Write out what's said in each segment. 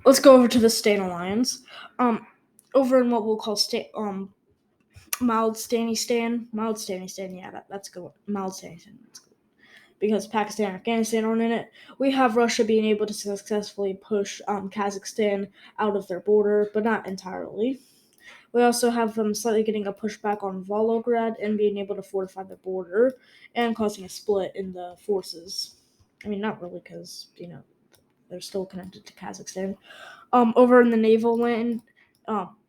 let's go over to the Stain Alliance. Over in what we'll call mild Stanistan. Yeah, that's good. Mild Stanistan. That's good. Because Pakistan and Afghanistan aren't in it. We have Russia being able to successfully push Kazakhstan out of their border, but not entirely. We also have them slightly getting a pushback on Volgograd and being able to fortify the border and causing a split in the forces. I mean, not really, because, they're still connected to Kazakhstan. Over in the naval land,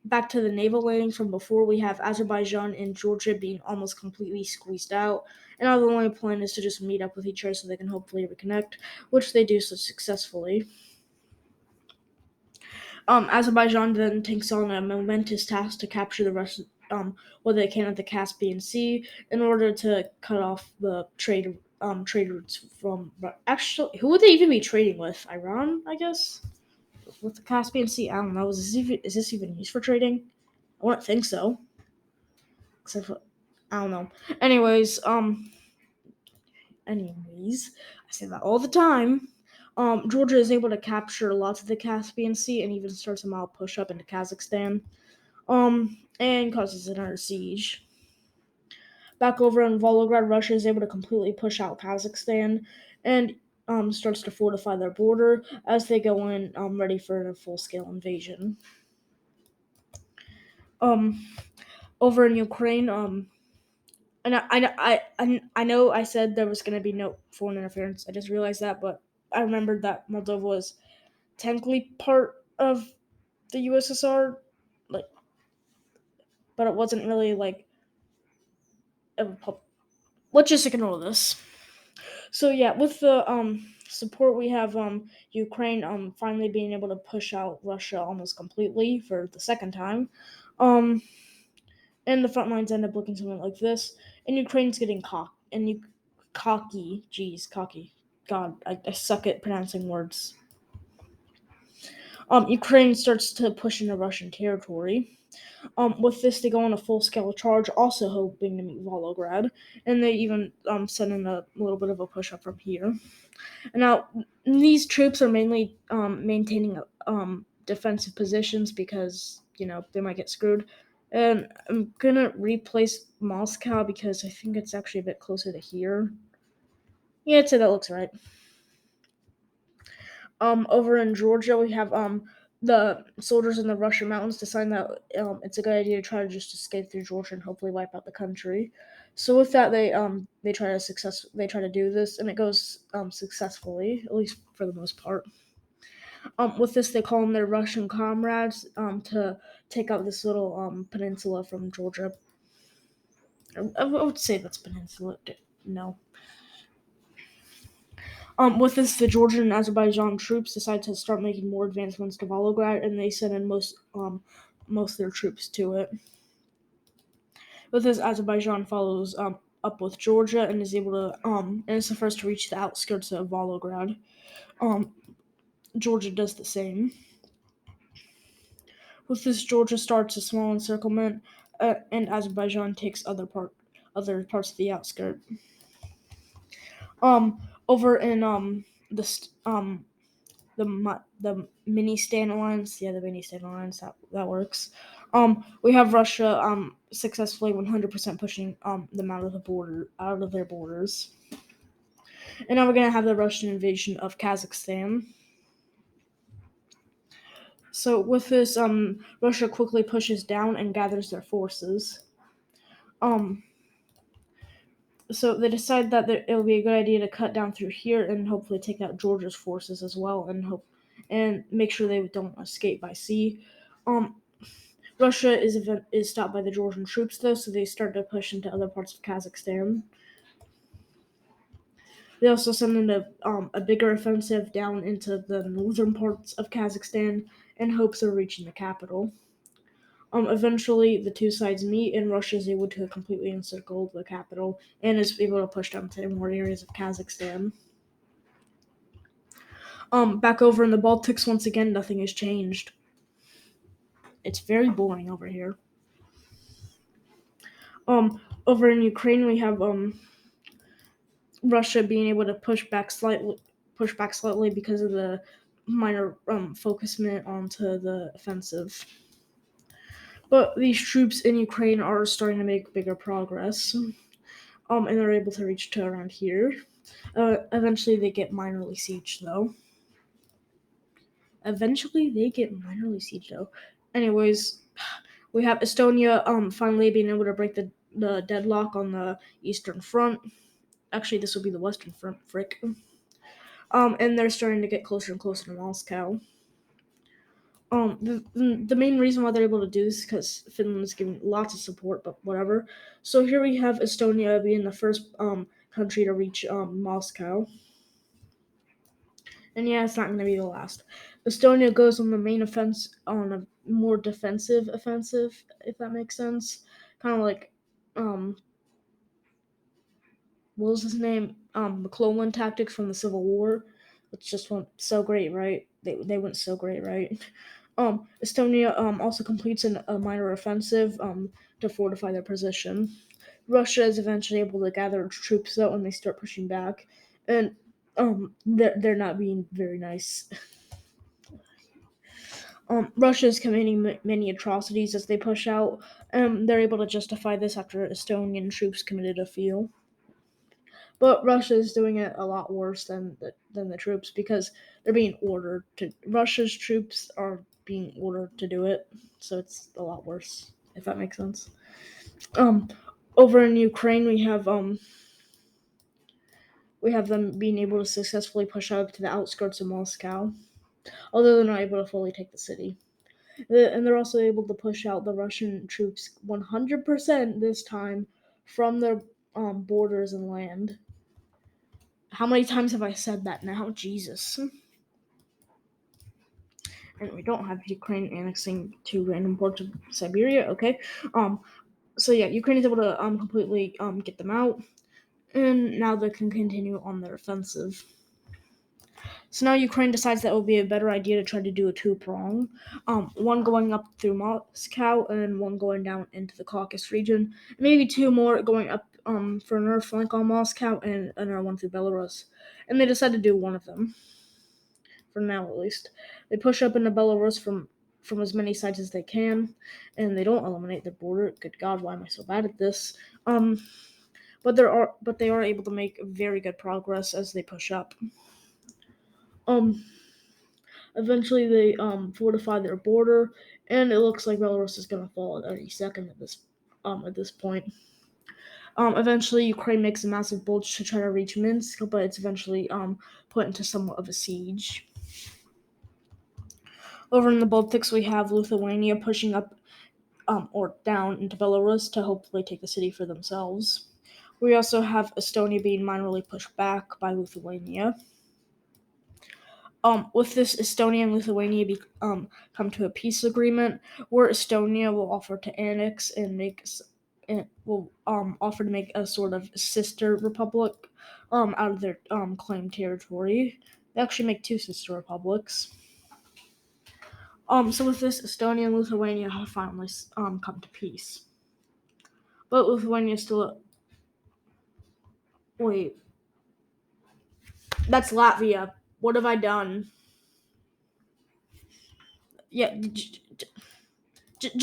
back to the naval landings from before, we have Azerbaijan and Georgia being almost completely squeezed out, and now the only plan is to just meet up with each other so they can hopefully reconnect, which they do so successfully. Azerbaijan then takes on a momentous task to capture the rest, what they can of the Caspian Sea in order to cut off the trade routes from. Actually, who would they even be trading with? Iran, I guess. With the Caspian Sea, I don't know. Is this even used for trading? I wouldn't think so. Except for, I don't know. Anyways, I say that all the time. Georgia is able to capture lots of the Caspian Sea and even starts a mild push up into Kazakhstan. And causes another siege. Back over in Volgograd, Russia is able to completely push out Kazakhstan and starts to fortify their border as they go in ready for a full-scale invasion. Over in Ukraine, and I know I said there was going to be no foreign interference. I just realized that, but I remembered that Moldova was technically part of the USSR, but it wasn't really a republic. Let's just ignore this. So yeah, with the support we have Ukraine finally being able to push out Russia almost completely for the second time. And the front lines end up looking something like this. And Ukraine's getting cocky. God, I suck at pronouncing words. Ukraine starts to push into Russian territory. With this, they go on a full-scale charge, also hoping to meet Volgograd, and they even send in a little bit of a push-up from here. And now, these troops are mainly maintaining defensive positions because, they might get screwed. And I'm going to replace Moscow because I think it's actually a bit closer to here. Yeah, I'd say that looks right. Over in Georgia, we have the soldiers in the Russian mountains decide that it's a good idea to try to just escape through Georgia and hopefully wipe out the country. So with that, they try to do this, and it goes successfully, at least for the most part. With this, they call in their Russian comrades to take out this little peninsula from Georgia. I would say that's peninsula. No. With this, the Georgian and Azerbaijan troops decide to start making more advancements to Volgograd, and they send in most of their troops to it. With this, Azerbaijan follows up with Georgia and is able to and is the first to reach the outskirts of Volgograd. Georgia does the same. With this, Georgia starts a small encirclement, and Azerbaijan takes other parts of the outskirt. Over in the mini stand alliance, the mini stand alliance that works. We have Russia successfully 100% pushing them out of their borders, and now we're gonna have the Russian invasion of Kazakhstan. So with this, Russia quickly pushes down and gathers their forces. So they decide that it'll be a good idea to cut down through here and hopefully take out Georgia's forces as well, and make sure they don't escape by sea. Russia is stopped by the Georgian troops though, so they start to push into other parts of Kazakhstan. They also send in a bigger offensive down into the northern parts of Kazakhstan in hopes of reaching the capital. Eventually, the two sides meet, and Russia is able to completely encircle the capital and is able to push down to more areas of Kazakhstan. Back over in the Baltics, once again, nothing has changed. It's very boring over here. Over in Ukraine, we have Russia being able to push back slightly because of the minor focusment onto the offensive. But these troops in Ukraine are starting to make bigger progress, and they're able to reach to around here. Eventually, they get minorly sieged, though. Anyways, we have Estonia finally being able to break the deadlock on the Eastern Front. Actually, this will be the Western Front, frick. And they're starting to get closer and closer to Moscow. The main reason why they're able to do this is because Finland is giving lots of support, but whatever. So here we have Estonia being the first country to reach Moscow. And yeah, it's not going to be the last. Estonia goes on the main offense, on a more defensive offensive, if that makes sense. Kind of like, what was his name? McClellan tactics from the Civil War, which just went so great, right? They went so great, right? Estonia also completes a minor offensive to fortify their position. Russia is eventually able to gather troops out and they start pushing back, and they're not being very nice. Russia is committing many atrocities as they push out. They're able to justify this after Estonian troops committed a few. But Russia is doing it a lot worse than the troops because they're being ordered to. Russia's troops are being ordered to do it, so it's a lot worse. If that makes sense. Um, Over in Ukraine, we have them being able to successfully push out to the outskirts of Moscow, although they're not able to fully take the city. And they're also able to push out the Russian troops 100% this time from their borders and land. How many times have I said that now? Jesus. And we don't have Ukraine annexing two random parts of Siberia. Okay. So yeah, Ukraine is able to completely get them out, and now they can continue on their offensive. So now Ukraine decides that it would be a better idea to try to do a two-prong, one going up through Moscow and one going down into the Caucasus region. Maybe two more going up for another flank on Moscow and another one through Belarus. And they decide to do one of them, for now at least. They push up into Belarus from as many sides as they can, and they don't eliminate their border. Good God, why am I so bad at this? But they are able to make very good progress as they push up. Eventually, they fortify their border, and it looks like Belarus is going to fall at any second at this point. Eventually, Ukraine makes a massive bulge to try to reach Minsk, but it's eventually put into somewhat of a siege. Over in the Baltics, we have Lithuania pushing up or down into Belarus to hopefully take the city for themselves. We also have Estonia being minorly pushed back by Lithuania. With this, Estonia and Lithuania come to a peace agreement where Estonia will offer to annex and will offer to make a sort of sister republic out of their claimed territory. They actually make two sister republics. So with this, Estonia and Lithuania have finally come to peace. But Lithuania still. Wait. That's Latvia. What have I done? Yeah, just